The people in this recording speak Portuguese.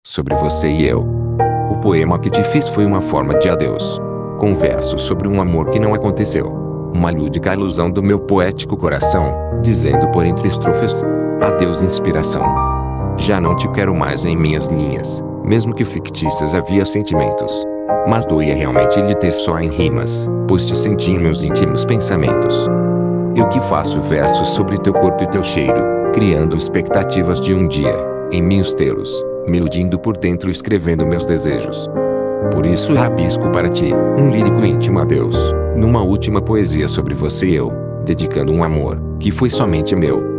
sobre você e eu. O poema que te fiz foi uma forma de adeus. Converso sobre um amor que não aconteceu. Uma lúdica alusão do meu poético coração, dizendo por entre estrofes: adeus inspiração. Já não te quero mais em minhas linhas, mesmo que fictícias havia sentimentos. Mas doía realmente lhe ter só em rimas, pois te senti em meus íntimos pensamentos. Eu que faço versos sobre teu corpo e teu cheiro, criando expectativas de um dia, em mim os tê-los, me iludindo por dentro escrevendo meus desejos. Por isso rabisco para ti, um lírico íntimo adeus, numa última poesia sobre você e eu, dedicando um amor, que foi somente meu.